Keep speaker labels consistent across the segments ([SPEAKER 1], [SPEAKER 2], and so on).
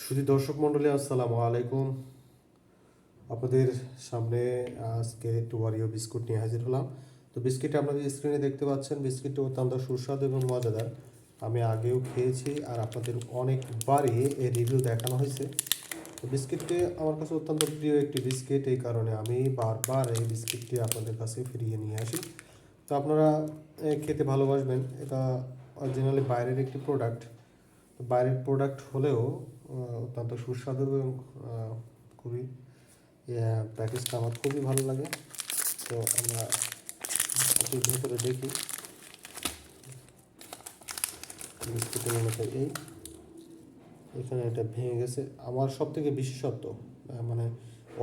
[SPEAKER 1] সুধী দর্শক মণ্ডলী, আসসালামু আলাইকুম। আপনাদের সামনে আজকে একটু ওরিও বিস্কুট নিয়ে হাজির হলাম। তো বিস্কিটটা আপনাদের স্ক্রিনে দেখতে পাচ্ছেন। বিস্কিটটা অত্যন্ত সুস্বাদু এবং মজাদার। আমি আগেও খেয়েছি আর আপনাদের অনেকবারই এর রিভিউ দেখানো হয়েছে। তো বিস্কিটটি আমার কাছে অত্যন্ত প্রিয় একটি বিস্কিট, এই কারণে আমি বারবার এই বিস্কিটটি আপনাদের কাছে ফিরিয়ে নিয়ে আসি। তো আপনারা খেতে ভালোবাসবেন। এটা অরিজিনালি বাইরের একটি প্রোডাক্ট। বাইরের প্রোডাক্ট হলেও অত্যন্ত সুস্বাদু এবং খুবই প্যাকেজটা আমার খুবই ভালো লাগে। তো আমরা একটু ভেতরে দেখি। বিস্কুটের মতো এখানে এটা ভেঙে গেছে। আমার সবথেকে বিশেষত্ব মানে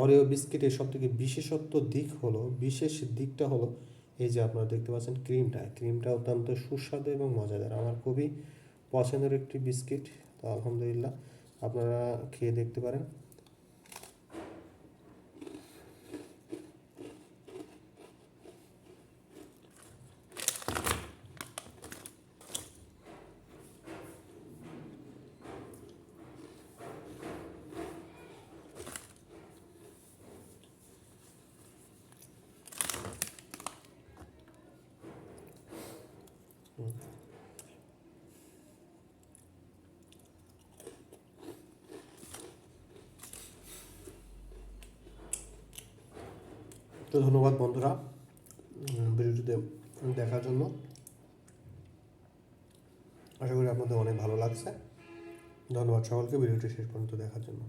[SPEAKER 1] অরিও বিস্কিটের সবথেকে বিশেষ দিকটা হলো এই যে আপনারা দেখতে পাচ্ছেন ক্রিমটা অত্যন্ত সুস্বাদু এবং মজাদার। আমার খুবই পছন্দের একটি বিস্কিট। তো আলহামদুলিল্লাহ, আপনারা খেয়ে দেখতে পারেন। তো ধন্যবাদ বন্ধুরা ভিডিওটিতে দেখার জন্য। আশা করি আপনাদের অনেক ভালো লাগছে। ধন্যবাদ সকলকে ভিডিওটি শেষ পর্যন্ত দেখার জন্য।